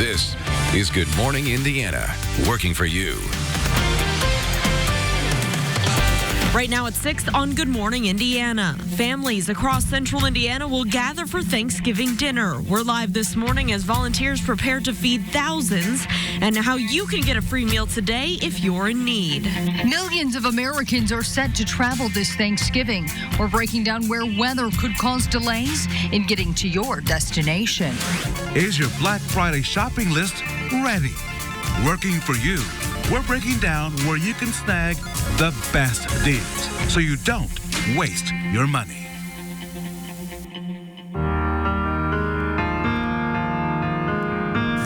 This is Good Morning Indiana, working for you. Right now at 6 on Good Morning Indiana. Families across central Indiana will gather for Thanksgiving dinner. We're live this morning as volunteers prepare to feed thousands, and how you can get a free meal today if you're in need. Millions of Americans are set to travel this Thanksgiving. We're breaking down where weather could cause delays in getting to your destination. Is your Black Friday shopping list ready? Working for you. We're breaking down where you can snag the best deals so you don't waste your money.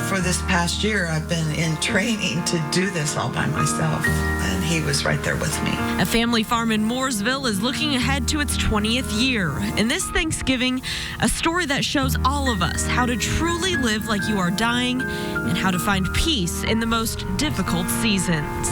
For this past year, I've been in training to do this all by myself, and he was right there with me. A family farm in Mooresville is looking ahead to its 20th year. And this Thanksgiving, a story that shows all of us how to truly live like you are dying and how to find peace in the most difficult seasons.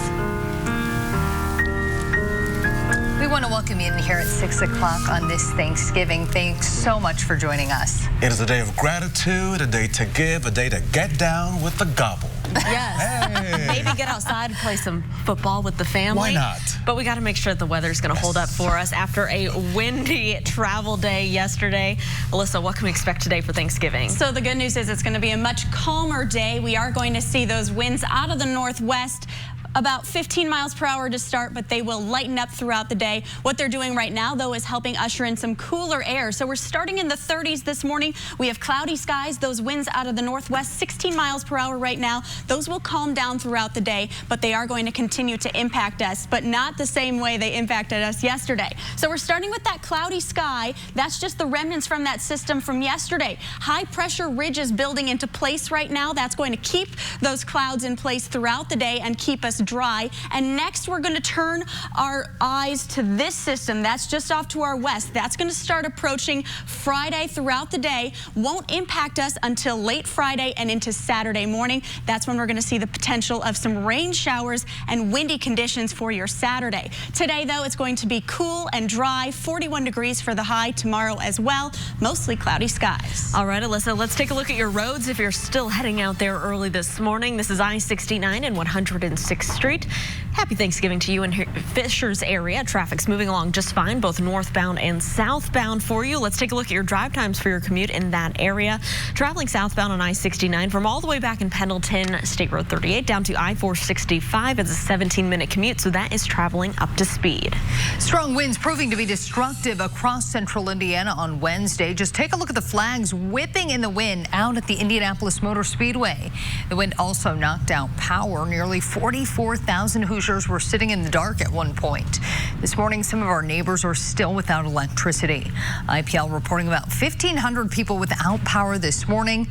We want to welcome you in here at 6 o'clock on this Thanksgiving. Thanks so much for joining us. It is a day of gratitude, a day to give, a day to get down with the gobble. Yes. Hey. Maybe get outside and play some football with the family. Why not? But we got to make sure that the weather's going to hold up for us after a windy travel day yesterday. Alyssa, what can we expect today for Thanksgiving? So the good news is it's going to be a much calmer day. We are going to see those winds out of the northwest. About 15 miles per hour to start, but they will lighten up throughout the day. What they're doing right now, though, is helping usher in some cooler air. So we're starting in the 30s this morning. We have cloudy skies. Those winds out of the northwest, 16 miles per hour right now. Those will calm down throughout the day, but they are going to continue to impact us, but not the same way they impacted us yesterday. So we're starting with that cloudy sky. That's just the remnants from that system from yesterday. High pressure ridge is building into place right now. That's going to keep those clouds in place throughout the day and keep us dry. And next we're going to turn our eyes to this system that's just off to our west. That's going to start approaching Friday throughout the day. Won't impact us until late Friday and into Saturday morning. That's when we're going to see the potential of some rain showers and windy conditions for your Saturday. Today, though, it's going to be cool and dry, 41 degrees for the high tomorrow as well. Mostly cloudy skies. All right, Alyssa, let's take a look at your roads if you're still heading out there early this morning. This is I-69 and 106th Street. Happy Thanksgiving to you in Fishers area. Traffic's moving along just fine, both northbound and southbound for you. Let's take a look at your drive times for your commute in that area. Traveling southbound on I-69 from all the way back in Pendleton, State Road 38 down to I-465. It's a 17-minute commute, so that is traveling up to speed. Strong winds proving to be destructive across central Indiana on Wednesday. Just take a look at the flags whipping in the wind out at the Indianapolis Motor Speedway. The wind also knocked out power. Nearly 44,000 Hoosiers were sitting in the dark at one point. This morning, some of our neighbors are still without electricity. IPL reporting about 1,500 people without power this morning.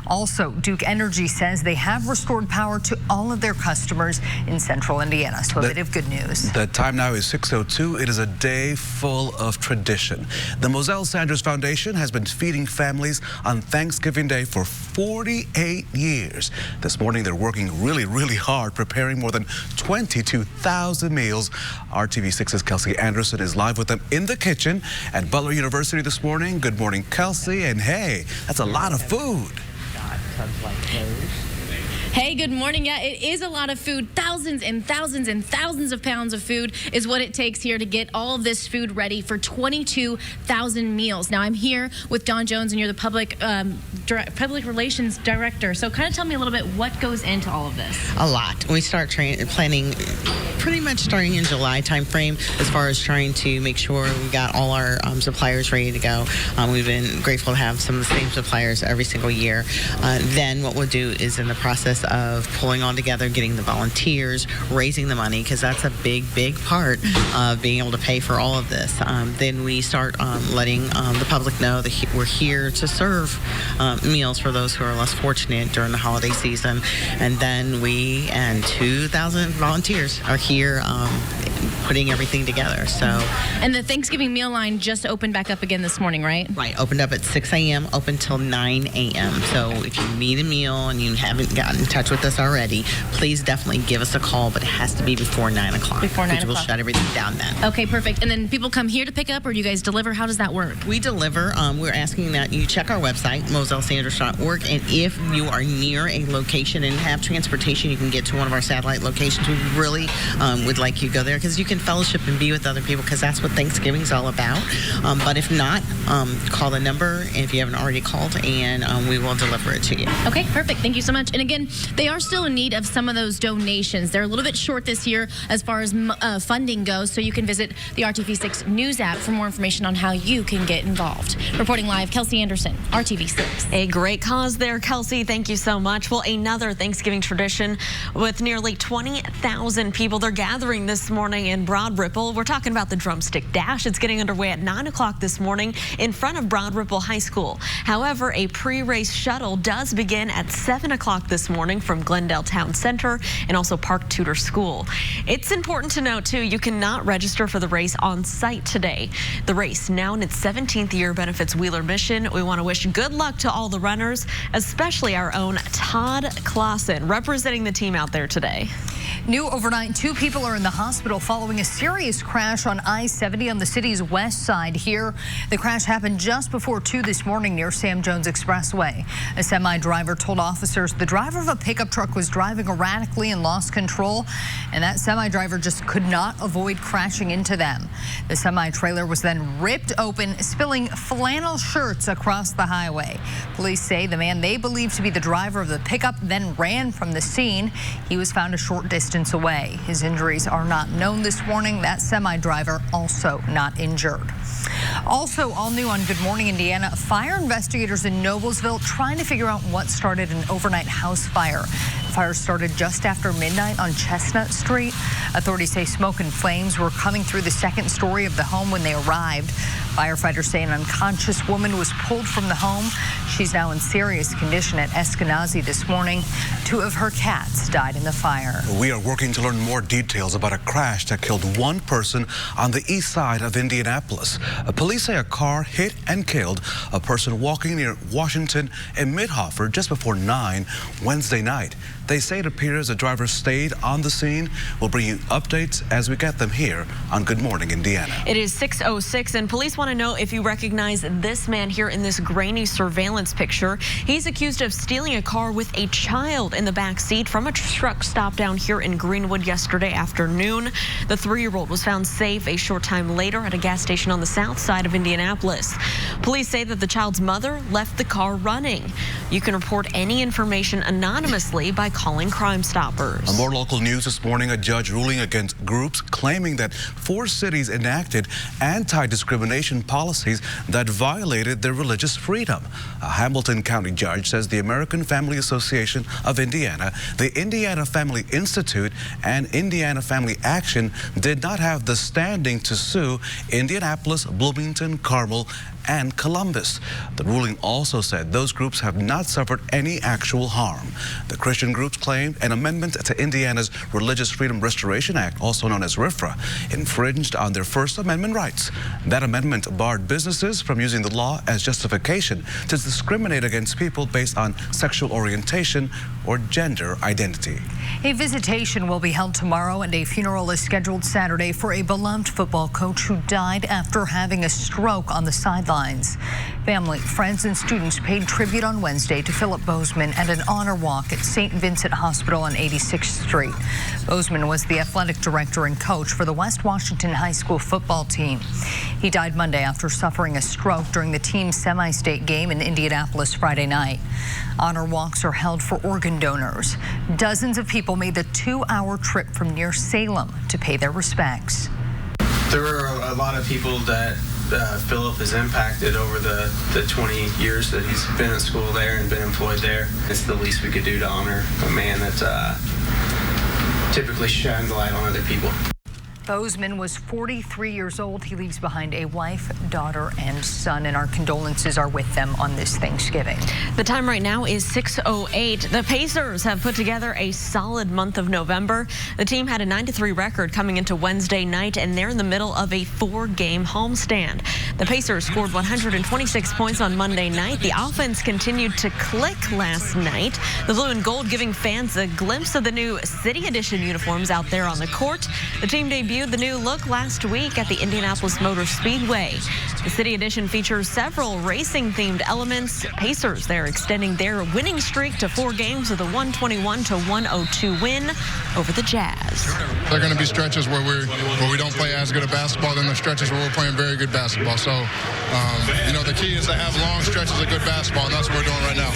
Also, Duke Energy says they have restored power to all of their customers in central Indiana. So a bit of good news. The time now is 6:02. It is a day full of tradition. The Moselle Sanders Foundation has been feeding families on Thanksgiving Day for 48 years. This morning, they're working really hard, preparing more than 22,000 meals. RTV6's Kelsey Anderson is live with them in the kitchen at Butler University this morning. Good morning, Kelsey. And hey, that's a lot of food. Hey, good morning. Yeah, it is a lot of food. Thousands and thousands and thousands of pounds of food is what it takes here to get all of this food ready for 22,000 meals. Now, I'm here with Don Jones, and you're the public relations director. So kind of tell me a little bit what goes into all of this. A lot. We start planning pretty much starting in July timeframe as far as trying to make sure we got all our suppliers ready to go. We've been grateful to have some of the same suppliers every single year. Then what we'll do is in the process of pulling all together, getting the volunteers, raising the money, because that's a big part of being able to pay for all of this. Then we start letting the public know that we're here to serve meals for those who are less fortunate during the holiday season. And then we and 2,000 volunteers are here putting everything together. So, and the Thanksgiving meal line just opened back up again this morning, right? Right, opened up at 6 a.m., open till 9 a.m. So if you need a meal and you haven't gotten in touch with us already, please definitely give us a call, but it has to be before 9 o'clock. Before 9 o'clock. We'll shut everything down then. Okay, perfect. And then people come here to pick up, or do you guys deliver? How does that work? We deliver. We're asking that you check our website, mosellesanders.org, and if you are near a location and have transportation, you can get to one of our satellite locations. We really would like you to go there because you can fellowship and be with other people, because that's what Thanksgiving's all about. But if not, call the number if you haven't already called, and we will deliver it to you. Okay, perfect. Thank you so much. And again, they are still in need of some of those donations. They're a little bit short this year as far as funding goes, so you can visit the RTV6 News app for more information on how you can get involved. Reporting live, Kelsey Anderson, RTV6. A great cause there, Kelsey. Thank you so much. Well, another Thanksgiving tradition with nearly 20,000 people. They're gathering this morning in Broad Ripple. We're talking about the Drumstick Dash. It's getting underway at 9 o'clock this morning in front of Broad Ripple High School. However, a pre-race shuttle does begin at 7 o'clock this morning from Glendale Town Center and also Park Tudor School. It's important to note, too, you cannot register for the race on site today. The race, now in its 17th year, benefits Wheeler Mission. We want to wish good luck to all the runners, especially our own Todd Clausen, representing the team out there today. New overnight, 2 people are in the hospital following a serious crash on I-70 on the city's west side here. The crash happened just before 2 this morning near Sam Jones Expressway. A semi-driver told officers the driver of a pickup truck was driving erratically and lost control, and that semi-driver just could not avoid crashing into them. The semi-trailer was then ripped open, spilling flannel shirts across the highway. Police say the man they believe to be the driver of the pickup then ran from the scene. He was found a short distance away. His injuries are not known this morning. That semi-driver also not injured. Also, all new on Good Morning Indiana, fire investigators in Noblesville trying to figure out what started an overnight house fire. The fire started just after midnight on Chestnut Street. Authorities say smoke and flames were coming through the second story of the home when they arrived. Firefighters say an unconscious woman was pulled from the home. She's now in serious condition at Eskenazi this morning. 2 of her cats died in the fire. We are working to learn more details about a crash that killed 1 person on the east side of Indianapolis. Police say a car hit and killed a person walking near Washington and Midhofer just before 9 Wednesday night. They say it appears the driver stayed on the scene. We'll bring you updates as we get them here on Good Morning Indiana. It is 6:06, and police want to know if you recognize this man here in this grainy surveillance picture. He's accused of stealing a car with a child in the back seat from a truck stop down here in Greenwood yesterday afternoon. The 3-year-old was found safe a short time later at a gas station on the south side of Indianapolis. Police say that the child's mother left the car running. You can report any information anonymously by calling Crime Stoppers. More local news this morning, a judge ruling against groups claiming that 4 cities enacted anti-discrimination policies that violated their religious freedom. A Hamilton County judge says the American Family Association of Indiana, the Indiana Family Institute, and Indiana Family Action did not have the standing to sue Indianapolis, Bloomington, Carmel, and Columbus. The ruling also said those groups have not suffered any actual harm. The Christian groups claimed an amendment to Indiana's Religious Freedom Restoration Act, also known as RFRA, infringed on their First Amendment rights. That amendment barred businesses from using the law as justification to discriminate against people based on sexual orientation or gender identity. A visitation will be held tomorrow, and a funeral is scheduled Saturday for a beloved football coach who died after having a stroke on the sidelines. Family, friends, and students paid tribute on Wednesday to Philip Bozeman at an honor walk at St. Vincent Hospital on 86th Street. Bozeman was the athletic director and coach for the West Washington High School football team. He died Monday after suffering a stroke during the team's semi-state game in Indianapolis Friday night. Honor walks are held for organ donors. Dozens of people made the 2-hour trip from near Salem to pay their respects. There are a lot of people that Philip has impacted over the 20 years that he's been at school there and been employed there. It's the least we could do to honor a man that typically shines a light on other people. Bozeman was 43 years old. He leaves behind a wife, daughter, and son, and our condolences are with them on this Thanksgiving. The time right now is 6:08. The Pacers have put together a solid month of November. The team had a 9-3 record coming into Wednesday night, and they're in the middle of a 4-game homestand. The Pacers scored 126 points on Monday night. The offense continued to click last night. The blue and gold giving fans a glimpse of the new City Edition uniforms out there on the court. The team debuted the new look last week at the Indianapolis Motor Speedway. The City Edition features several racing-themed elements. Pacers, they're extending their winning streak to 4 games with a 121-102 win over the Jazz. There are going to be stretches where we don't play as good a basketball, then the stretches where we're playing very good basketball. So, the key is to have long stretches of good basketball, and that's what we're doing right now.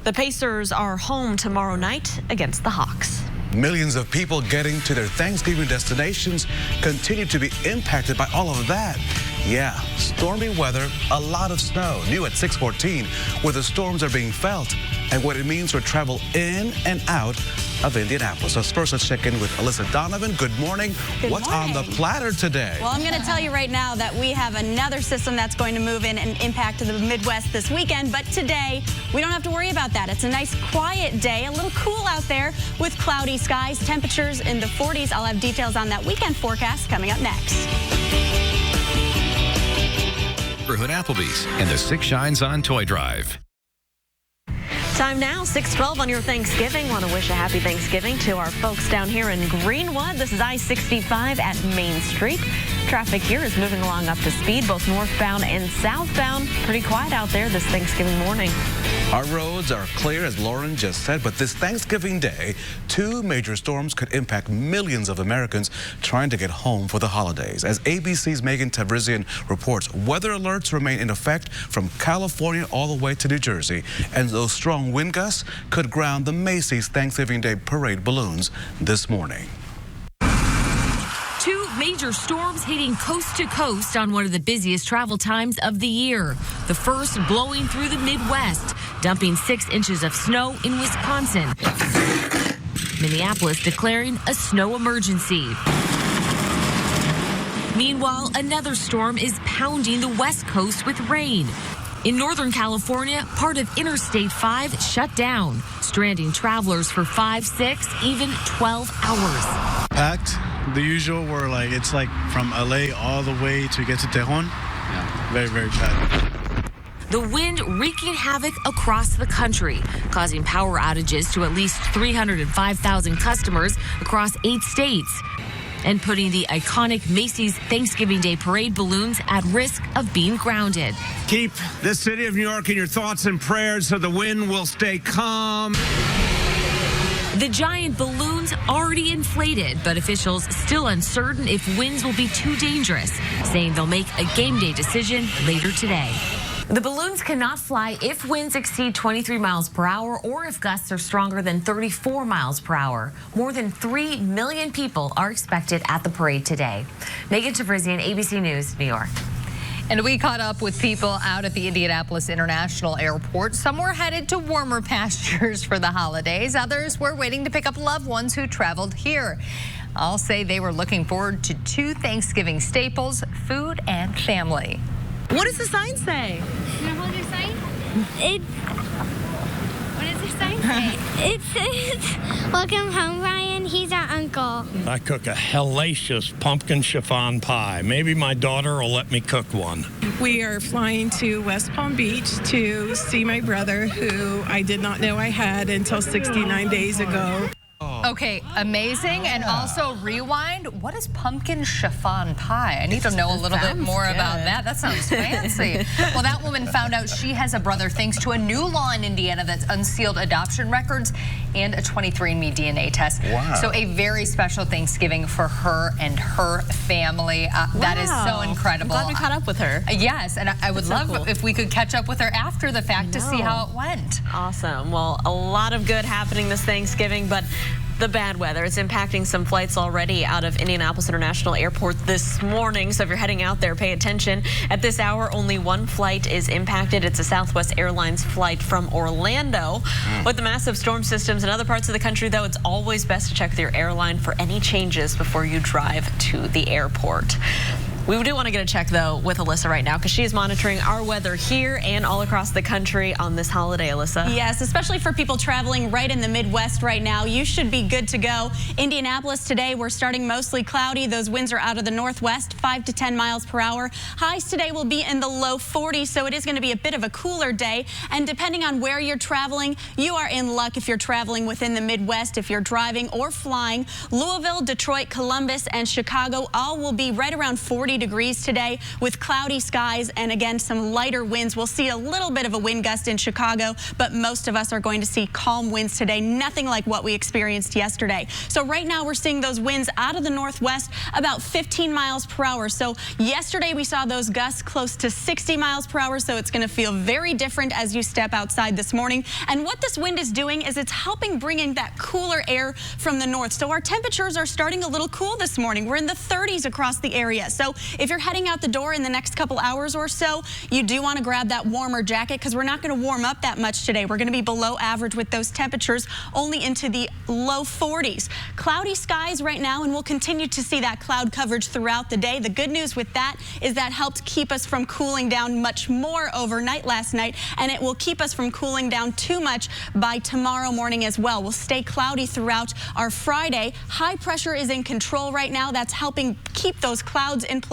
The Pacers are home tomorrow night against the Hawks. Millions of people getting to their Thanksgiving destinations continue to be impacted by all of that. Yeah, stormy weather, a lot of snow. New at 6:14, where the storms are being felt and what it means for travel in and out of Indianapolis. So first, let's check in with Alyssa Donovan. Good morning. What's on the platter today? Well, I'm going to tell you right now that we have another system that's going to move in and impact the Midwest this weekend. But today, we don't have to worry about that. It's a nice, quiet day, a little cool out there with cloudy skies, temperatures in the 40s. I'll have details on that weekend forecast coming up next. Neighborhood Applebee's and the Six Shines on Toy Drive. Time now, 6:12 on your Thanksgiving. Want to wish a happy Thanksgiving to our folks down here in Greenwood. This is I-65 at Main Street. Traffic here is moving along up to speed, both northbound and southbound. Pretty quiet out there this Thanksgiving morning. Our roads are clear, as Lauren just said, but this Thanksgiving Day, 2 major storms could impact millions of Americans trying to get home for the holidays. As ABC's Megan Tavrizian reports, weather alerts remain in effect from California all the way to New Jersey, and those strong wind gusts could ground the Macy's Thanksgiving Day parade balloons this morning. 2 major storms hitting coast to coast on one of the busiest travel times of the year. The first blowing through the Midwest, dumping 6 inches of snow in Wisconsin. Minneapolis declaring a snow emergency. Meanwhile, another storm is pounding the West Coast with rain. In Northern California, part of Interstate 5 shut down, stranding travelers for 5, 6, even 12 hours. Packed, the usual, it's like from LA all the way to get to Tejon. Yeah, very, very packed. The wind wreaking havoc across the country, causing power outages to at least 305,000 customers across 8 states, and putting the iconic Macy's Thanksgiving Day parade balloons at risk of being grounded. Keep the city of New York in your thoughts and prayers so the wind will stay calm. The giant balloons already inflated, but officials still uncertain if winds will be too dangerous, saying they'll make a game day decision later today. The balloons cannot fly if winds exceed 23 miles per hour or if gusts are stronger than 34 miles per hour. More than 3 million people are expected at the parade today. Megan Tavrizian, ABC News, New York. And we caught up with people out at the Indianapolis International Airport. Some were headed to warmer pastures for the holidays. Others were waiting to pick up loved ones who traveled here. All say they were looking forward to 2 Thanksgiving staples, food and family. What does the sign say? Can I hold your sign? What does the sign say? It says, "Welcome home, Ryan. He's our uncle." I cook a hellacious pumpkin chiffon pie. Maybe my daughter will let me cook one. We are flying to West Palm Beach to see my brother, who I did not know I had until 69 days ago. Okay, amazing. And also, rewind, what is pumpkin chiffon pie? I need to know a little bit more about that. That sounds fancy. Well, that woman found out she has a brother thanks to a new law in Indiana that's unsealed adoption records and a 23andMe DNA test. Wow. So a very special Thanksgiving for her and her family. That is so incredible. I'm glad we caught up with her. Yes, and I would love cool. if we could catch up with her after the fact to see how it went. Awesome. Well, a lot of good happening this Thanksgiving, but the bad weather. It's impacting some flights already out of Indianapolis International Airport this morning. So if you're heading out there, pay attention. At this hour, only one flight is impacted. It's a Southwest Airlines flight from Orlando. With the massive storm systems in other parts of the country, though, it's always best to check with your airline for any changes before you drive to the airport. We do want to get a check, though, with Alyssa right now because she is monitoring our weather here and all across the country on this holiday, Alyssa. Yes, especially for people traveling right in the Midwest right now. You should be good to go. Indianapolis today, we're starting mostly cloudy. Those winds are out of the northwest, 5 to 10 miles per hour. Highs today will be in the low 40s, so it is going to be a bit of a cooler day. And depending on where you're traveling, you are in luck if you're traveling within the Midwest, if you're driving or flying. Louisville, Detroit, Columbus, and Chicago all will be right around 40 degrees today with cloudy skies and again some lighter winds. We'll see a little bit of a wind gust in Chicago, but most of us are going to see calm winds today, nothing like what we experienced yesterday. So right now we're seeing those winds out of the northwest about 15 miles per hour. So yesterday we saw those gusts close to 60 miles per hour, so it's going to feel very different as you step outside this morning. And what this wind is doing is it's helping bring in that cooler air from the north. So our temperatures are starting a little cool this morning. We're in the 30s across the area. So if you're heading out the door in the next couple hours or so, you do want to grab that warmer jacket because we're not going to warm up that much today. We're going to be below average with those temperatures only into the low 40s. Cloudy skies right now, and we'll continue to see that cloud coverage throughout the day. The good news with that is that helped keep us from cooling down much more overnight last night, and it will keep us from cooling down too much by tomorrow morning as well. We'll stay cloudy throughout our Friday. High pressure is in control right now. That's helping keep those clouds in place.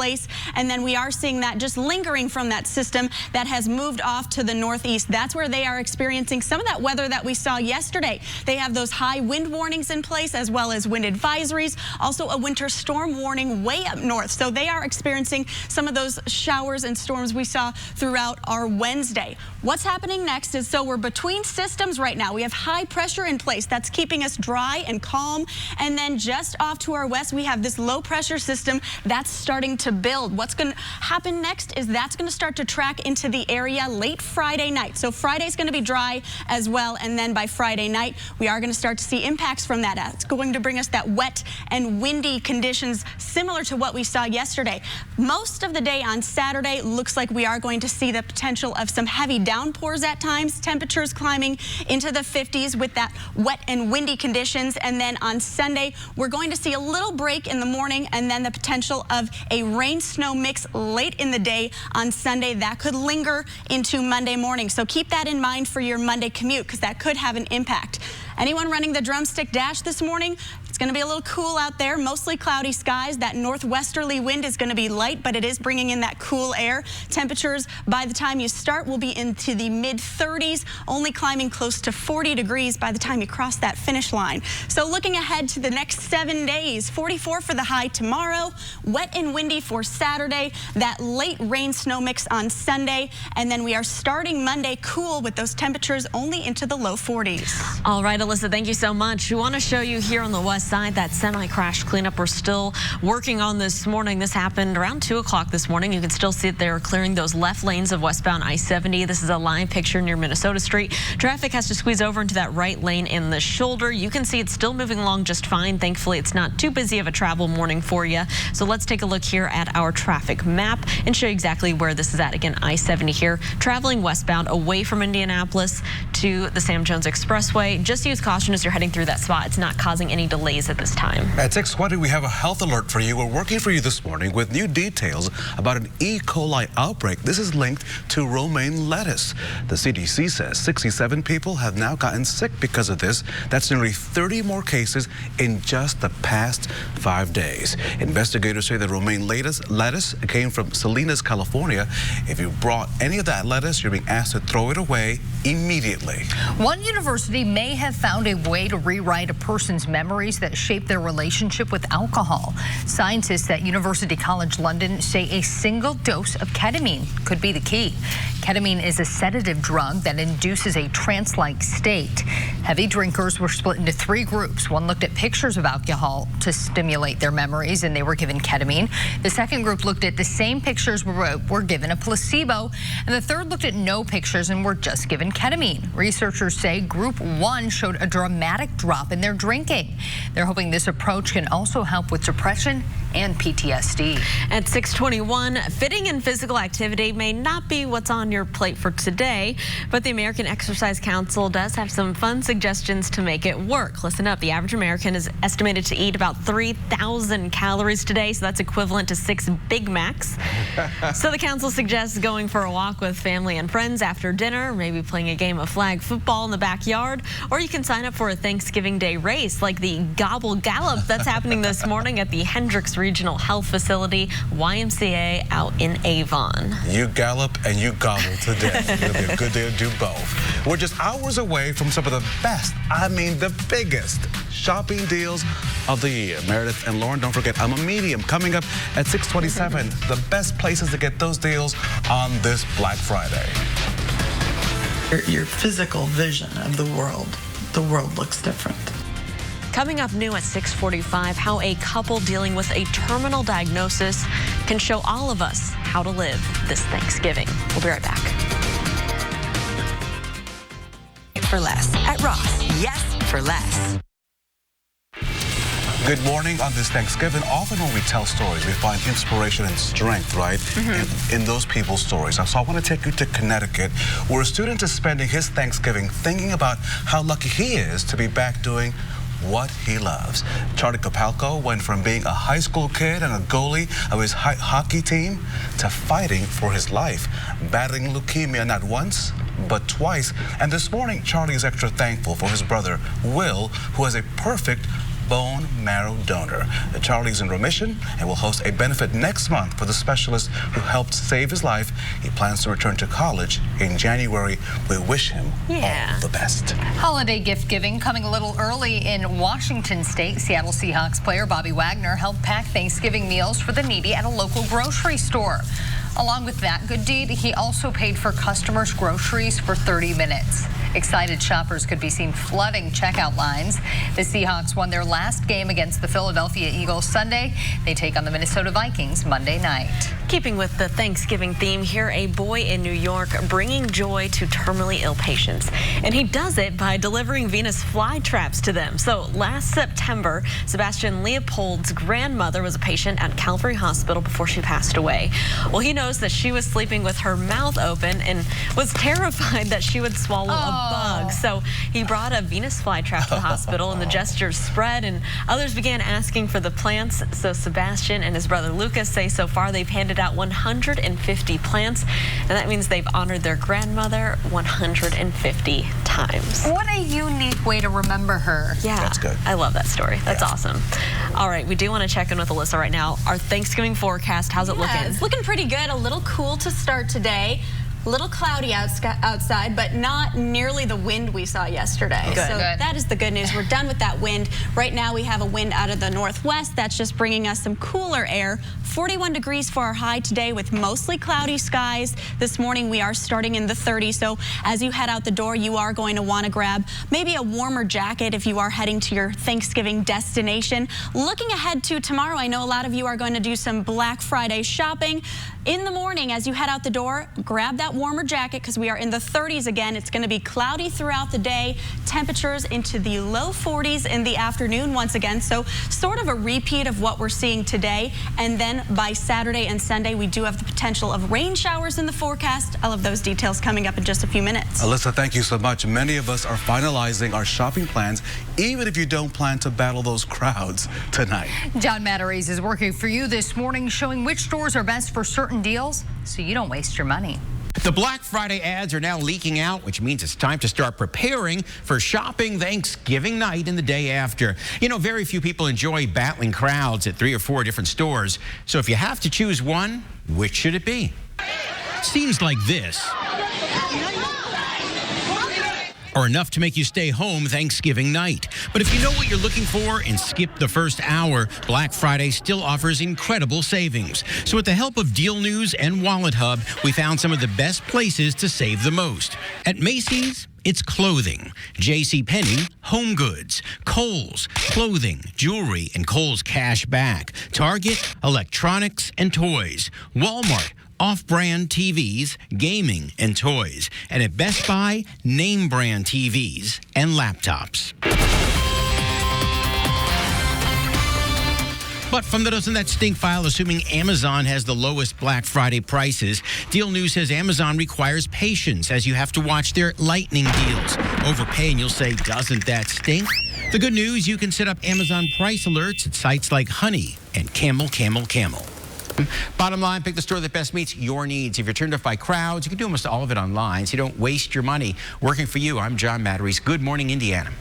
And then we are seeing that just lingering from that system that has moved off to the northeast. That's where they are experiencing some of that weather that we saw yesterday. They have those high wind warnings in place as well as wind advisories. Also a winter storm warning way up north. So they are experiencing some of those showers and storms we saw throughout our Wednesday. What's happening next is so we're between systems right now. We have high pressure in place. That's keeping us dry and calm. And then just off to our west, we have this low pressure system that's starting to build. What's going to happen next is that's going to start to track into the area late Friday night. So Friday's going to be dry as well. And then by Friday night, we are going to start to see impacts from that. It's going to bring us that wet and windy conditions similar to what we saw yesterday. Most of the day on Saturday looks like we are going to see the potential of some heavy downpours at times. Temperatures climbing into the 50s with that wet and windy conditions. And then on Sunday, we're going to see a little break in the morning and then the potential of a rain-snow mix late in the day on Sunday. That could linger into Monday morning. So keep that in mind for your Monday commute because that could have an impact. Anyone running the drumstick dash this morning? It's going to be a little cool out there, mostly cloudy skies. That northwesterly wind is going to be light, but it is bringing in that cool air. Temperatures by the time you start will be into the mid-30s, only climbing close to 40 degrees by the time you cross that finish line. So looking ahead to the next 7 days, 44 for the high tomorrow, wet and windy for Saturday, that late rain snow mix on Sunday, and then we are starting Monday cool with those temperatures only into the low 40s. All right, Alyssa, thank you so much. We want to show you here on the west side that semi-crash cleanup we're still working on this morning. This happened around 2 o'clock this morning. You can still see it there clearing those left lanes of westbound I-70. This is a live picture near Minnesota Street. Traffic has to squeeze over into that right lane in the shoulder. You can see it's still moving along just fine. Thankfully, it's not too busy of a travel morning for you. So let's take a look here at our traffic map and show you exactly where this is at. Again, I-70 here, traveling westbound away from Indianapolis to the Sam Jones Expressway. Just use caution as you're heading through that spot. It's not causing any delays at this time. At 6:20, we have a health alert for you. We're working for you this morning with new details about an E. coli outbreak. This is linked to romaine lettuce. The CDC says 67 people have now gotten sick because of this. That's nearly 30 more cases in just the past 5 days. Investigators say the romaine lettuce came from Salinas, California. If you brought any of that lettuce, you're being asked to throw it away immediately. One university may have found a way to rewrite a person's memories that shape their relationship with alcohol. Scientists at University College London say a single dose of ketamine could be the key. Ketamine is a sedative drug that induces a trance-like state. Heavy drinkers were split into 3 groups. One looked at pictures of alcohol to stimulate their memories, and they were given ketamine. The second group looked at the same pictures, were given a placebo, and the third looked at no pictures and were just given ketamine. Researchers say group 1 showed showed a dramatic drop in their drinking. They're hoping this approach can also help with depression and PTSD. At 6:21, fitting and physical activity may not be what's on your plate for today, but the American Exercise Council does have some fun suggestions to make it work. Listen up, the average American is estimated to eat about 3,000 calories today, so that's equivalent to 6 Big Macs. So the council suggests going for a walk with family and friends after dinner, maybe playing a game of flag football in the backyard, or you can sign up for a Thanksgiving Day race like the Gobble Gallop that's happening this morning at the Hendricks Regional Health Facility, YMCA out in Avon. You gallop and you gobble today. It'll be a good day to do both. We're just hours away from some of the best, I mean the biggest, shopping deals of the year. Meredith and Lauren, don't forget, I'm a Medium coming up at 6:27. The best places to get those deals on this Black Friday. Your physical vision of the world looks different. Coming up new at 6:45, how a couple dealing with a terminal diagnosis can show all of us how to live this Thanksgiving. We'll be right back. For less at Ross. Yes, for less. Good morning on this Thanksgiving. Often when we tell stories, we find inspiration and strength, right, in those people's stories. So I want to take you to Connecticut, where a student is spending his Thanksgiving thinking about how lucky he is to be back doing what he loves. Charlie Capalco went from being a high school kid and a goalie of his hockey team to fighting for his life, battling leukemia not once, but twice. And this morning, Charlie is extra thankful for his brother, Will, who has a perfect bone marrow donor. Charlie's in remission and will host a benefit next month for the specialist who helped save his life. He plans to return to college in January. We wish him all the best. Holiday gift giving coming a little early in Washington State. Seattle Seahawks player Bobby Wagner helped pack Thanksgiving meals for the needy at a local grocery store. Along with that good deed, he also paid for customers' groceries for 30 minutes. Excited shoppers could be seen flooding checkout lines. The Seahawks won their last game against the Philadelphia Eagles Sunday. They take on the Minnesota Vikings Monday night. Keeping with the Thanksgiving theme here, a boy in New York bringing joy to terminally ill patients. And he does it by delivering Venus flytraps to them. So last September, Sebastian Leopold's grandmother was a patient at Calvary Hospital before she passed away. Well, he knows that she was sleeping with her mouth open and was terrified that she would swallow a bug. So he brought a Venus flytrap to the hospital, and the gestures spread, and others began asking for the plants. So Sebastian and his brother Lucas say so far they've handed out 150 plants, and that means they've honored their grandmother 150 times. What a unique way to remember her. Yeah, that's good. I love that story. That's awesome. All right, we do want to check in with Alyssa right now. Our Thanksgiving forecast, how's it looking? It's looking pretty good. A little cool to start today. A little cloudy outside, but not nearly the wind we saw yesterday. So that is the good news. We're done with that wind. Right now we have a wind out of the northwest. That's just bringing us some cooler air. 41 degrees for our high today with mostly cloudy skies. This morning we are starting in the 30s. So as you head out the door, you are going to want to grab maybe a warmer jacket if you are heading to your Thanksgiving destination. Looking ahead to tomorrow, I know a lot of you are going to do some Black Friday shopping. In the morning, as you head out the door, grab that warmer jacket because we are in the 30s again. It's going to be cloudy throughout the day. Temperatures into the low 40s in the afternoon once again. So sort of a repeat of what we're seeing today. And then by Saturday and Sunday, we do have the potential of rain showers in the forecast. I'll have those details coming up in just a few minutes. Alyssa, thank you so much. Many of us are finalizing our shopping plans, even if you don't plan to battle those crowds tonight. John Matarese is working for you this morning, showing which stores are best for certain deals so you don't waste your money. The Black Friday ads are now leaking out, which means it's time to start preparing for shopping Thanksgiving night and the day after. You know, very few people enjoy battling crowds at 3 or 4 different stores. So if you have to choose one, which should it be? Scenes like this are enough to make you stay home Thanksgiving night. But if you know what you're looking for and skip the first hour, Black Friday still offers incredible savings. So with the help of Deal News and Wallet Hub, we found some of the best places to save the most. At Macy's, it's clothing. JCPenney, home goods. Kohl's, clothing, jewelry, and Kohl's cash back. Target, electronics, and toys. Walmart, off-brand TVs, gaming, and toys. And at Best Buy, name-brand TVs and laptops. But from the Doesn't That Stink file, assuming Amazon has the lowest Black Friday prices, Deal News says Amazon requires patience as you have to watch their lightning deals. Overpay and you'll say, doesn't that stink? The good news, you can set up Amazon price alerts at sites like Honey and Camel. Bottom line, pick the store that best meets your needs. If you're turned off by crowds, you can do almost all of it online, so you don't waste your money. Working for you, I'm John Matteries. Good morning, Indiana.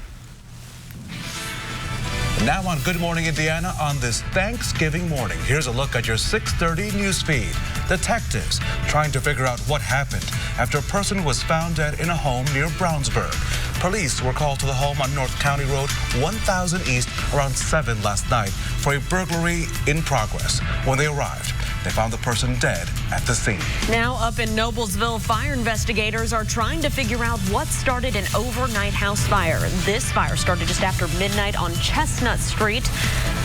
Now on Good Morning Indiana on this Thanksgiving morning, here's a look at your 6:30 news feed. Detectives trying to figure out what happened after a person was found dead in a home near Brownsburg. Police were called to the home on North County Road 1000 East around 7 last night for a burglary in progress. When they arrived, they found the person dead at the scene. Now up in Noblesville, fire investigators are trying to figure out what started an overnight house fire. This fire started just after midnight on Chestnut Street.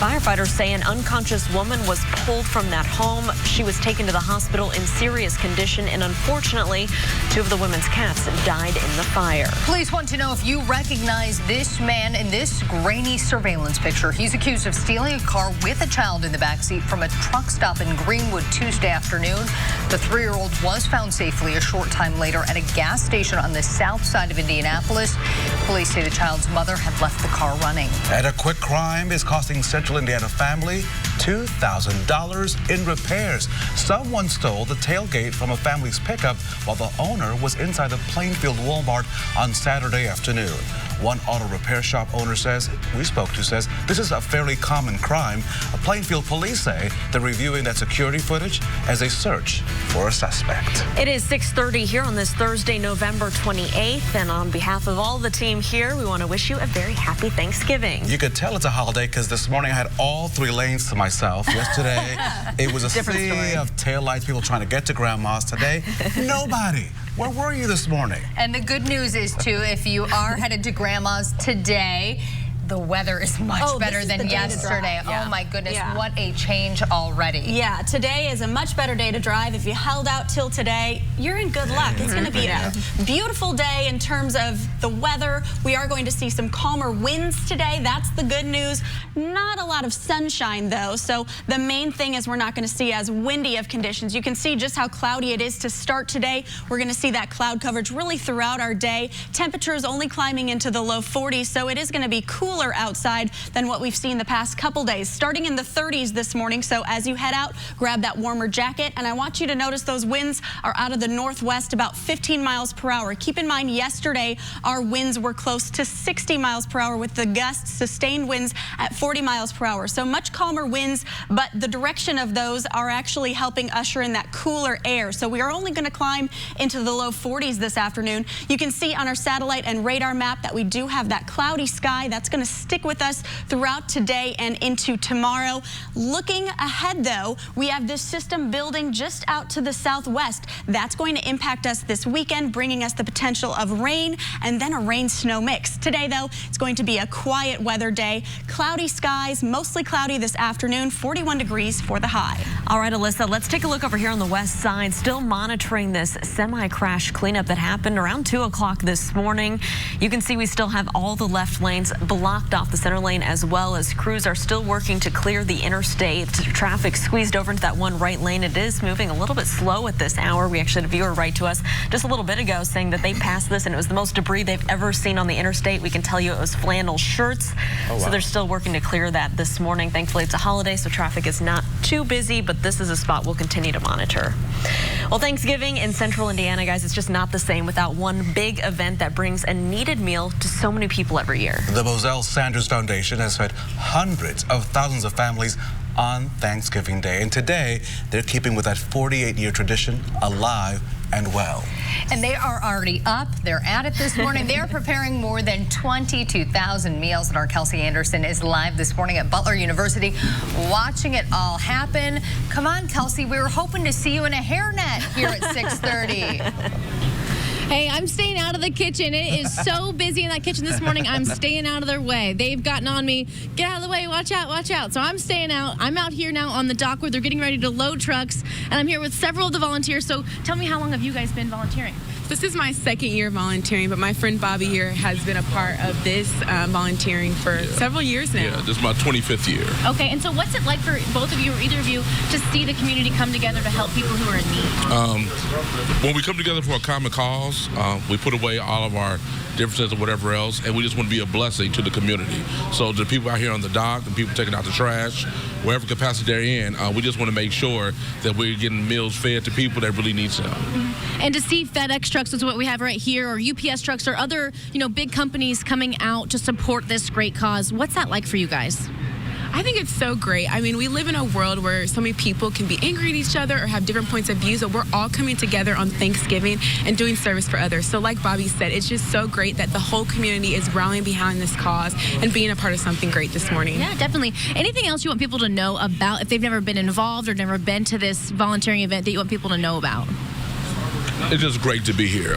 Firefighters say an unconscious woman was pulled from that home. She was taken to the hospital in serious condition, and unfortunately, 2 of the women's cats died in the fire. Police want to know if you recognize this man in this grainy surveillance picture. He's accused of stealing a car with a child in the backseat from a truck stop in Greenwood Tuesday afternoon. The 3-year-old was found safely a short time later at a gas station on the south side of Indianapolis. Police say the child's mother had left the car running. And a quick crime is costing Central Indiana family $2,000 in repairs. Someone stole the tailgate from a family's pickup while the owner was inside the Plainfield Walmart on Saturday afternoon. One auto repair shop owner we spoke to says this is a fairly common crime. Plainfield police say they're reviewing that security footage as they search for a suspect. It is 6:30 here on this Thursday, November 28th. And on behalf of all the team here, we want to wish you a very happy Thanksgiving. You could tell it's a holiday because this morning I had all 3 lanes to myself. Yesterday, it was a sea of taillights, people trying to get to Grandma's. Today, nobody. Where were you this morning? And the good news is, too, if you are headed to Grandma's today, the weather is much better than yesterday. Yeah. Oh, my goodness. Yeah. What a change already. Yeah, today is a much better day to drive. If you held out till today, you're in good luck. It's going to be a beautiful day in terms of the weather. We are going to see some calmer winds today. That's the good news. Not a lot of sunshine, though. So the main thing is we're not going to see as windy of conditions. You can see just how cloudy it is to start today. We're going to see that cloud coverage really throughout our day. Temperatures only climbing into the low 40s, so it is going to be cooler outside than what we've seen the past couple days, starting in the 30s this morning. So as you head out, grab that warmer jacket. And I want you to notice those winds are out of the northwest, about 15 miles per hour. Keep in mind, yesterday, our winds were close to 60 miles per hour with the gusts, sustained winds at 40 miles per hour. So much calmer winds, but the direction of those are actually helping usher in that cooler air. So we are only going to climb into the low 40s this afternoon. You can see on our satellite and radar map that we do have that cloudy sky. That's going to stick with us throughout today and into tomorrow. Looking ahead, though, we have this system building just out to the southwest. That's going to impact us this weekend, bringing us the potential of rain and then a rain-snow mix. Today, though, it's going to be a quiet weather day. Cloudy skies, mostly cloudy this afternoon, 41 degrees for the high. All right, Alyssa, let's take a look over here on the west side. Still monitoring this semi-crash cleanup that happened around 2 o'clock this morning. You can see we still have all the left lanes blocked off the center lane, as well as crews are still working to clear the interstate. Traffic squeezed over into that one right lane. It is moving a little bit slow at this hour. We actually had a viewer write to us just a little bit ago saying that they passed this and it was the most debris they've ever seen on the interstate. We can tell you it was flannel shirts. Oh, wow. So they're still working to clear that this morning. Thankfully, it's a holiday, so traffic is not too busy, but this is a spot we'll continue to monitor. Well, Thanksgiving in Central Indiana, guys, it's just not the same without one big event that brings a needed meal to so many people every year. The Moselle Sanders Foundation has fed hundreds of thousands of families on Thanksgiving Day. And today, they're keeping with that 48-year tradition alive and well. And they are already up. They're at it this morning. They are preparing more than 22,000 meals. And our Kelsey Anderson is live this morning at Butler University watching it all happen. Come on, Kelsey. We were hoping to see you in a hairnet here at 6:30. Hey, I'm staying out of the kitchen. It is so busy in that kitchen this morning. I'm staying out of their way. They've gotten on me. Get out of the way. Watch out. Watch out. So I'm staying out. I'm out here now on the dock where they're getting ready to load trucks. And I'm here with several of the volunteers. So tell me, how long have you guys been volunteering? This is my second year volunteering, but my friend Bobby here has been a part of this volunteering for several years now. Yeah, this is my 25th year. Okay, and so what's it like for both of you or either of you to see the community come together to help people who are in need? When we come together for a common cause, we put away all of our differences or whatever else, and we just want to be a blessing to the community. So the people out here on the dock and people taking out the trash, wherever capacity they're in, we just want to make sure that we're getting meals fed to people that really need some. And to see FedEx trucks is what we have right here, or UPS trucks, or other, big companies coming out to support this great cause. What's that like for you guys? I think it's so great. I mean, we live in a world where so many people can be angry at each other or have different points of view, so we're all coming together on Thanksgiving and doing service for others. So like Bobby said, it's just so great that the whole community is rallying behind this cause and being a part of something great this morning. Yeah, definitely. Anything else you want people to know about if they've never been involved or never been to this volunteering event that you want people to know about? It's just great to be here.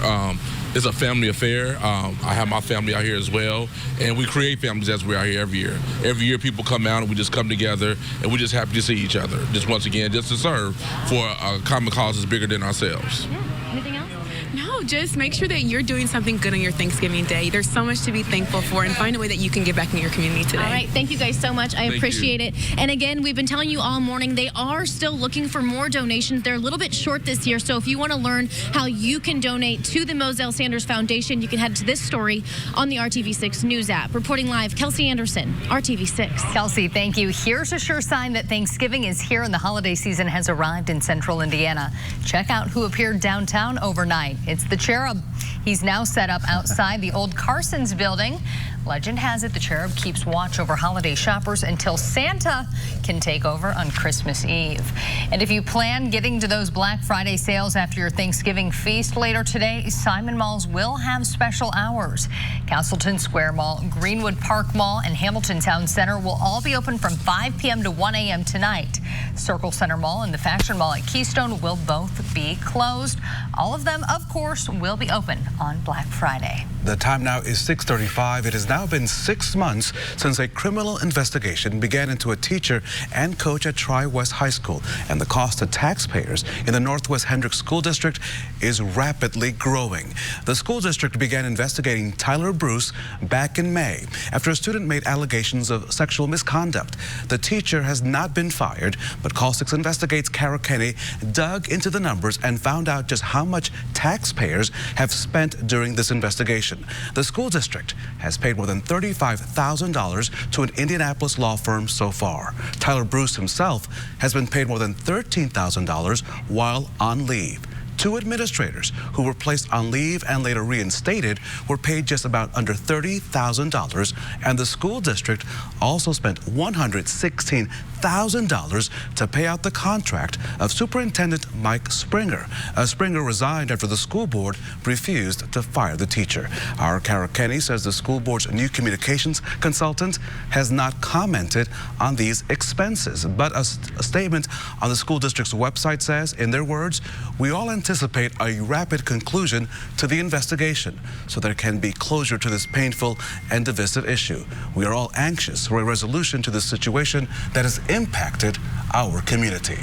It's a family affair. I have my family out here as well, and we create families as we're out here every year. Every year people come out and we just come together, and we're just happy to see each other. Just once again, just to serve for a common cause that's bigger than ourselves. Yeah. Anything else? No, just make sure that you're doing something good on your Thanksgiving Day. There's so much to be thankful for, and find a way that you can give back in your community today. All right, thank you guys so much. I appreciate it. And again, we've been telling you all morning, they are still looking for more donations. They're a little bit short this year, so if you want to learn how you can donate to the Moselle Sanders Foundation, you can head to this story on the RTV6 News app. Reporting live, Kelsey Anderson, RTV6. Kelsey, thank you. Here's a sure sign that Thanksgiving is here and the holiday season has arrived in central Indiana. Check out who appeared downtown overnight. It's the Cherub. He's now set up outside the old Carson's building. Legend has it the Cherub keeps watch over holiday shoppers until Santa can take over on Christmas Eve. And if you plan getting to those Black Friday sales after your Thanksgiving feast later today, Simon Malls will have special hours. Castleton Square Mall, Greenwood Park Mall, and Hamilton Town Center will all be open from 5 p.m. to 1 a.m. tonight. Circle Center Mall and the Fashion Mall at Keystone will both be closed. All of them, of course, will be open on Black Friday. The time now is 6:35. It has now been 6 months since a criminal investigation began into a teacher and coach at Tri-West High School, and the cost to taxpayers in the Northwest Hendricks School District is rapidly growing. The school district began investigating Tyler Bruce back in May after a student made allegations of sexual misconduct. The teacher has not been fired, but Call 6 Investigates Kara Kenny dug into the numbers and found out just how much taxpayers have spent during this investigation. The school district has paid more than $35,000 to an Indianapolis law firm so far. Tyler Bruce himself has been paid more than $13,000 while on leave. 2 administrators who were placed on leave and later reinstated were paid just about under $30,000, and the school district also spent $116,000 to pay out the contract of Superintendent Mike Springer. Springer resigned after the school board refused to fire the teacher. Our Kara Kenny says the school board's new communications consultant has not commented on these expenses, but a statement on the school district's website says, in their words, "We all anticipate a rapid conclusion to the investigation so there can be closure to this painful and divisive issue. We are all anxious for a resolution to this situation that has impacted our community."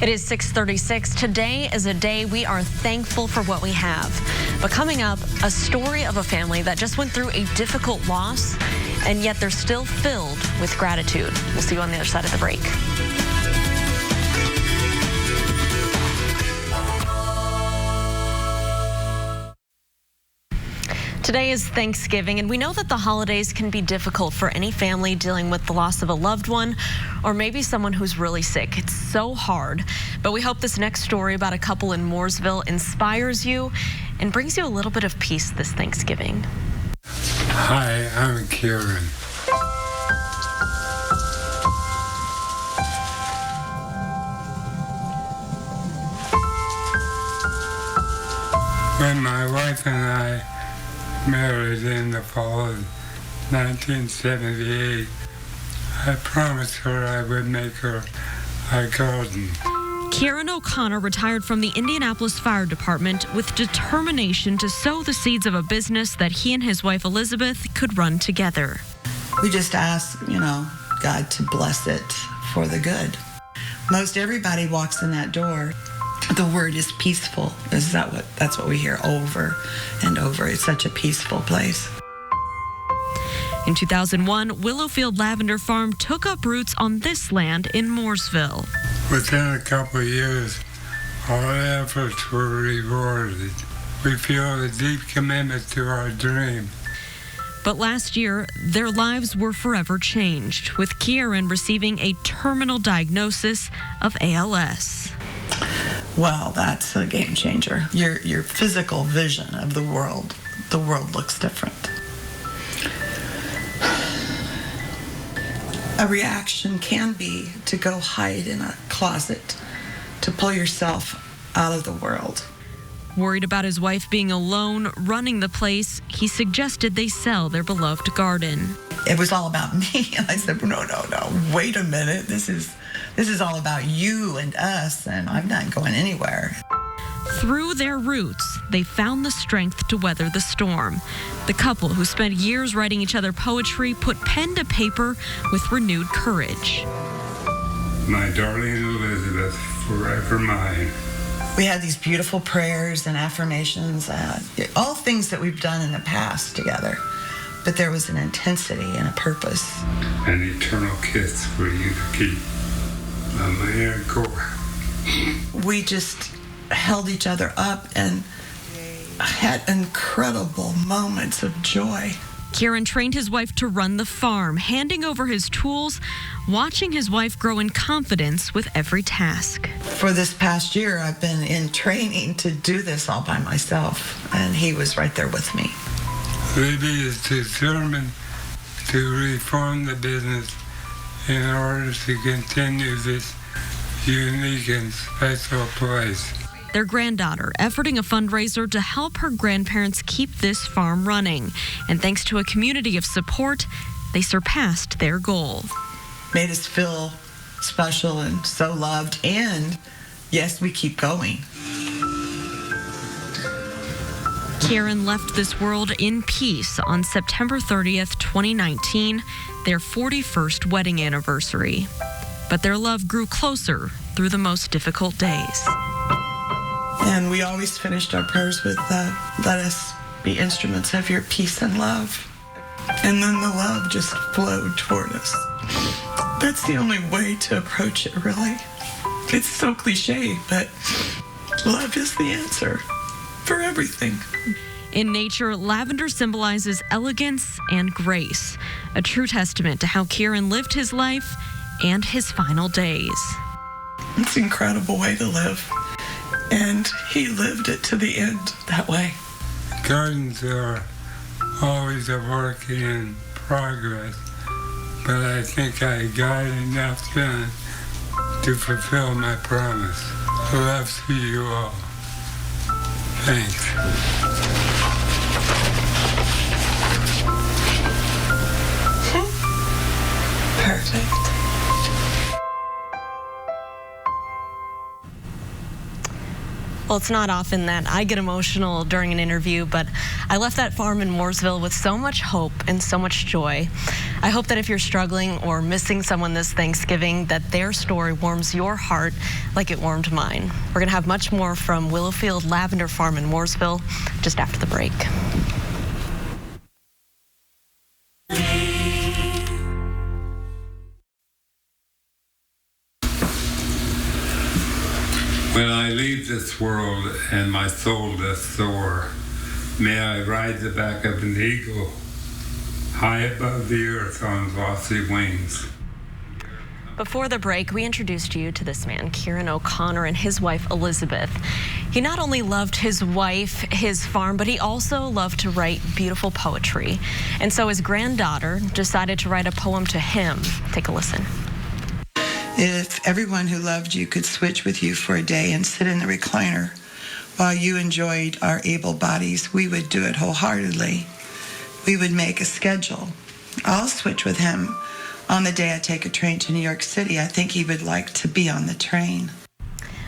It is 6:36. Today is a day we are thankful for what we have. But coming up, a story of a family that just went through a difficult loss, and yet they're still filled with gratitude. We'll see you on the other side of the break. Today is Thanksgiving, and we know that the holidays can be difficult for any family dealing with the loss of a loved one or maybe someone who's really sick. It's so hard, but we hope this next story about a couple in Mooresville inspires you and brings you a little bit of peace this Thanksgiving. Hi, I'm Kieran. When my wife and I married in the fall of 1978, I promised her I would make her a garden. Kieran O'Connor retired from the Indianapolis Fire Department with determination to sow the seeds of a business that he and his wife Elizabeth could run together. We just ask, God to bless it for the good. Most everybody walks in that door. The word is peaceful. That's what we hear over and over. It's such a peaceful place. In 2001, Willowfield Lavender Farm took up roots on this land in Mooresville. Within a couple of years, our efforts were rewarded. We feel a deep commitment to our dream. But last year, their lives were forever changed, with Kieran receiving a terminal diagnosis of ALS. Well, that's a game changer. Your physical vision of the world looks different. A reaction can be to go hide in a closet, to pull yourself out of the world. Worried about his wife being alone, running the place, he suggested they sell their beloved garden. It was all about me. And I said, no, wait a minute. This is all about you and us, and I'm not going anywhere. Through their roots, they found the strength to weather the storm. The couple, who spent years writing each other poetry, put pen to paper with renewed courage. My darling Elizabeth, forever mine. We had these beautiful prayers and affirmations, all things that we've done in the past together. But there was an intensity and a purpose. An eternal kiss for you to keep. We just held each other up and had incredible moments of joy. Kieran trained his wife to run the farm, handing over his tools, watching his wife grow in confidence with every task. For this past year, I've been in training to do this all by myself, and he was right there with me. Libby is determined to reform the business in order to continue this unique and special place. Their granddaughter efforting a fundraiser to help her grandparents keep this farm running. And thanks to a community of support, they surpassed their goal. Made us feel special and so loved, and yes, we keep going. Kieran left this world in peace on September 30th, 2019, their 41st wedding anniversary. But their love grew closer through the most difficult days. And we always finished our prayers with, let us be instruments of your peace and love. And then the love just flowed toward us. That's the only way to approach it, really. It's so cliche, but love is the answer for everything. In nature, lavender symbolizes elegance and grace, a true testament to how Kieran lived his life and his final days. It's an incredible way to live, and he lived it to the end that way. Gardens are always a work in progress, but I think I got enough done to fulfill my promise. Love to you all. Thanks. Perfect. Well, it's not often that I get emotional during an interview, but I left that farm in Mooresville with so much hope and so much joy. I hope that if you're struggling or missing someone this Thanksgiving, that their story warms your heart like it warmed mine. We're going to have much more from Willowfield Lavender Farm in Mooresville just after the break. When I leave this world and my soul does soar, may I ride the back of an eagle, high above the earth on glossy wings. Before the break, we introduced you to this man, Kieran O'Connor, and his wife, Elizabeth. He not only loved his wife, his farm, but he also loved to write beautiful poetry. And so his granddaughter decided to write a poem to him. Take a listen. If everyone who loved you could switch with you for a day and sit in the recliner while you enjoyed our able bodies, we would do it wholeheartedly. We would make a schedule. I'll switch with him on the day I take a train to New York City. I think he would like to be on the train.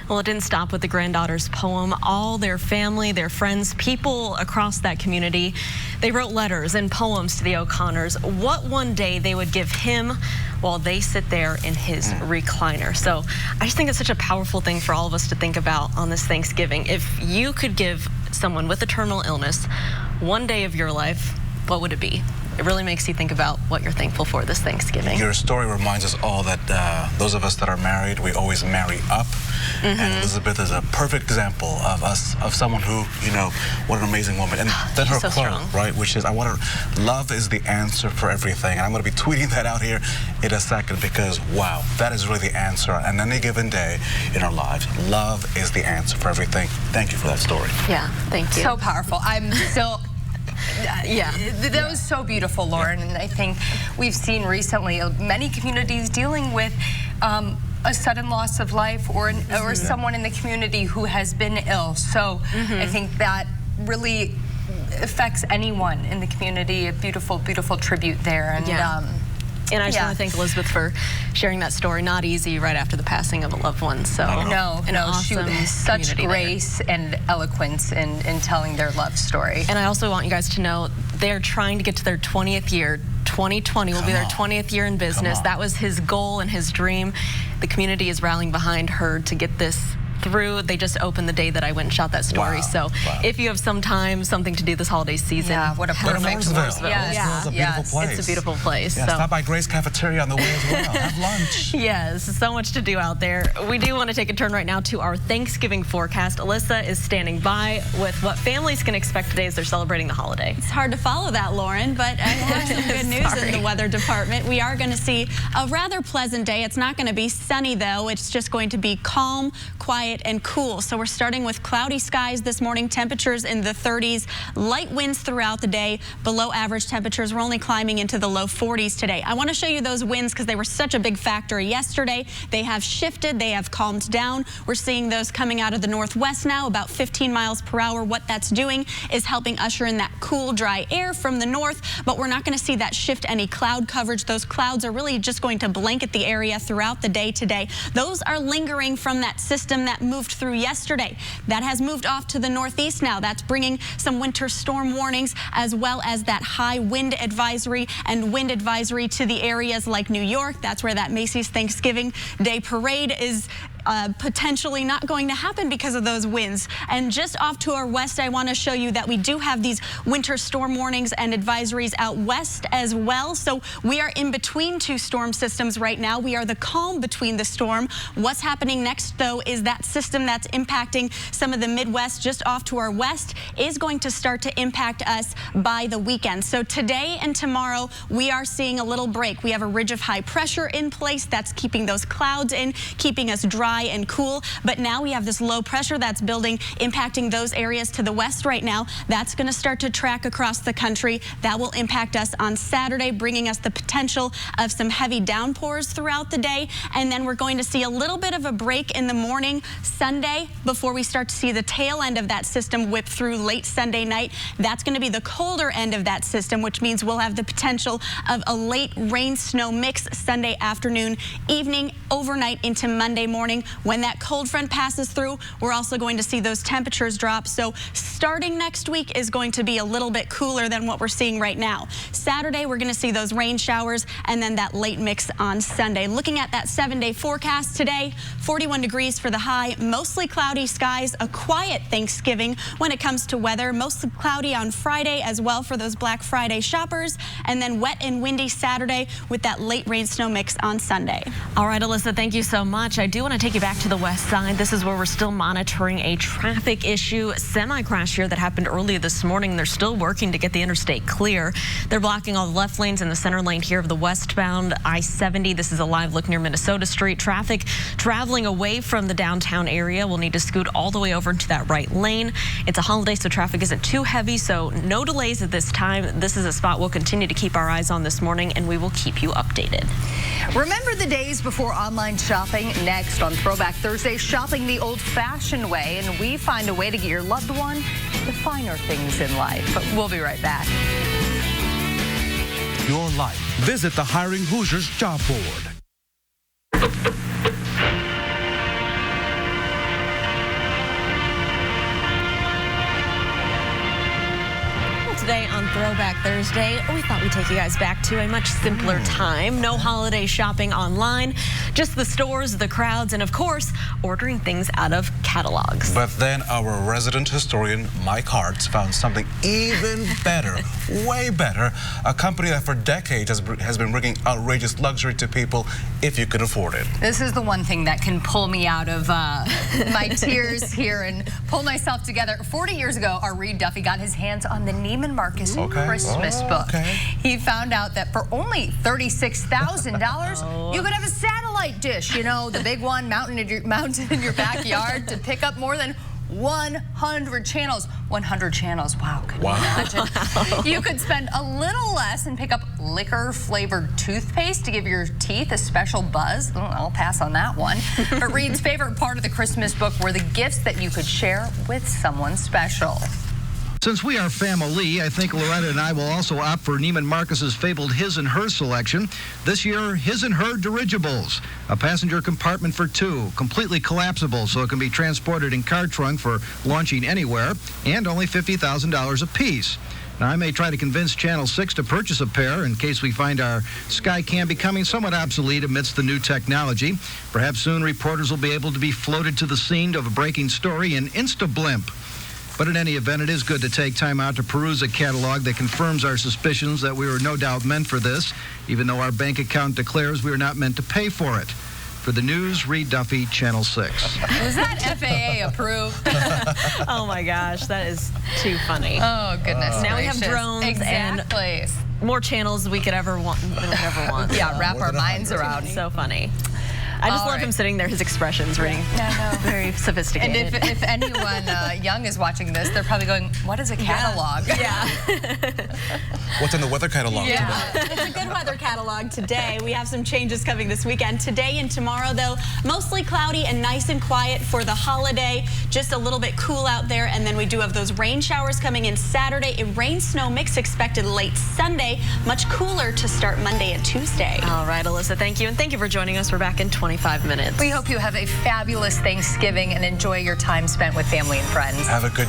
Well, it didn't stop with the granddaughter's poem. All their family, their friends, people across that community, they wrote letters and poems to the O'Connors. What one day they would give him while they sit there in his recliner. So I just think it's such a powerful thing for all of us to think about on this Thanksgiving. If you could give someone with a terminal illness one day of your life, what would it be? It really makes you think about what you're thankful for this Thanksgiving. Your story reminds us all that those of us that are married, we always marry up. And Elizabeth is a perfect example of someone who, you know, what an amazing woman. And then her so quote, strong. right, which is, love is the answer for everything. And I'm going to be tweeting that out here in a second because, wow, that is really the answer on any given day in our lives. Love is the answer for everything. Thank you for that story. Yeah, thank you. So powerful. I'm still... that was so beautiful, Lauren, and I think we've seen recently many communities dealing with a sudden loss of life or someone in the community who has been ill. So I think that really affects anyone in the community. A beautiful, beautiful tribute there. And and I just want to thank Elizabeth for sharing that story. Not easy right after the passing of a loved one. So no, awesome she such grace and eloquence in telling their love story. And I also want you guys to know they're trying to get to their 20th year. 2020 will be their 20th year in business. That was his goal and his dream. The community is rallying behind her to get this through. They just opened the day that I went and shot that story. So if you have some time, something to do this holiday season. What a perfect Mooresville. It's a beautiful place. It's a beautiful place. Yeah, stop by Grace Cafeteria on the way as well. Have lunch. Yes, so much to do out there. We do want to take a turn right now to our Thanksgiving forecast. Alyssa is standing by with what families can expect today as they're celebrating the holiday. It's hard to follow that, Lauren, but I have some good news in the weather department. We are going to see a rather pleasant day. It's not going to be sunny, though. It's just going to be calm, quiet, and cool. So we're starting with cloudy skies this morning, temperatures in the 30s, light winds throughout the day, below average temperatures. We're only climbing into the low 40s today. I want to show you those winds because they were such a big factor yesterday. They have shifted, they have calmed down. We're seeing those coming out of the northwest now, about 15 miles per hour. What that's doing is helping usher in that cool, dry air from the north, but we're not going to see that shift any cloud coverage. Those clouds are really just going to blanket the area throughout the day today. Those are lingering from that system that moved through yesterday. That has moved off to the northeast now. That's bringing some winter storm warnings as well as that high wind advisory and wind advisory to the areas like New York. That's where that Macy's Thanksgiving Day Parade is potentially not going to happen because of those winds. And just off to our west, I want to show you that we do have these winter storm warnings and advisories out west as well. So we are in between two storm systems right now. We are the calm between the storm. What's happening next, though, is that system that's impacting some of the Midwest just off to our west is going to start to impact us by the weekend. So today and tomorrow, we are seeing a little break. We have a ridge of high pressure in place that's keeping those clouds in, keeping us dry and cool. But now we have this low pressure that's building, impacting those areas to the west right now. That's going to start to track across the country. That will impact us on Saturday, bringing us the potential of some heavy downpours throughout the day. And then we're going to see a little bit of a break in the morning Sunday before we start to see the tail end of that system whip through late Sunday night. That's going to be the colder end of that system, which means we'll have the potential of a late rain snow mix Sunday afternoon, evening, overnight into Monday morning. When that cold front passes through, we're also going to see those temperatures drop. So starting next week is going to be a little bit cooler than what we're seeing right now. Saturday, we're going to see those rain showers and then that late mix on Sunday. Looking at that 7-day forecast today, 41 degrees for the high, mostly cloudy skies, a quiet Thanksgiving when it comes to weather, mostly cloudy on Friday as well for those Black Friday shoppers, and then wet and windy Saturday with that late rain snow mix on Sunday. All right, Alyssa, thank you so much. I do want to take you back to the west side. This is where we're still monitoring a traffic issue, semi-crash here that happened early this morning. They're still working to get the interstate clear. They're blocking all the left lanes and the center lane here of the westbound I-70. This is a live look near Minnesota Street. Traffic traveling away from the downtown area will need to scoot all the way over into that right lane. It's a holiday, so traffic isn't too heavy, so no delays at this time. This is a spot we'll continue to keep our eyes on this morning, and we will keep you updated. Remember the days before online shopping? Next on Throwback Thursday, shopping the old-fashioned way, and we find a way to get your loved one the finer things in life. But we'll be right back. Your life. Visit the Hiring Hoosiers job board. today on Throwback Thursday. We thought we'd take you guys back to a much simpler time. No holiday shopping online, just the stores, the crowds, and of course, ordering things out of catalogs. But then our resident historian, Mike Hartz, found something even better, way better. A company that for decades has been bringing outrageous luxury to people if you can afford it. This is the one thing that can pull me out of my tears here and pull myself together. 40 years ago, our Reed Duffy got his hands on the Neiman Marcus Christmas book. He found out that for only $36,000, you could have a satellite dish, you know, the big one mounted in your backyard to pick up more than 100 channels. 100 channels. Wow. Can you imagine? You could spend a little less and pick up liquor-flavored toothpaste to give your teeth a special buzz. I'll pass on that one. But Reed's favorite part of the Christmas book were the gifts that you could share with someone special. Since we are family, I think Loretta and I will also opt for Neiman Marcus's fabled His and Her selection. This year, His and Her dirigibles. A passenger compartment for two, completely collapsible so it can be transported in car trunk for launching anywhere, and only $50,000 a piece. Now, I may try to convince Channel 6 to purchase a pair in case we find our Skycam becoming somewhat obsolete amidst the new technology. Perhaps soon reporters will be able to be floated to the scene of a breaking story in Instablimp. But in any event, it is good to take time out to peruse a catalog that confirms our suspicions that we were no doubt meant for this, even though our bank account declares we are not meant to pay for it. For the news, Reed Duffy, Channel 6. Was that FAA approved? Oh my gosh, that is too funny. Oh goodness. Now we have drones and more channels we could ever want. Yeah, wrap our minds around. So funny. I just love him sitting there, his expressions, reading. Very sophisticated. And if anyone young is watching this, they're probably going, what is a catalog? Yeah. What's in the weather catalog today? It's a good weather catalog today. We have some changes coming this weekend. Today and tomorrow, though, mostly cloudy and nice and quiet for the holiday. Just a little bit cool out there. And then we do have those rain showers coming in Saturday. A rain-snow mix expected late Sunday. Much cooler to start Monday and Tuesday. All right, Alyssa, thank you. And thank you for joining us. We're back in 25 minutes. We hope you have a fabulous Thanksgiving and enjoy your time spent with family and friends. Have a good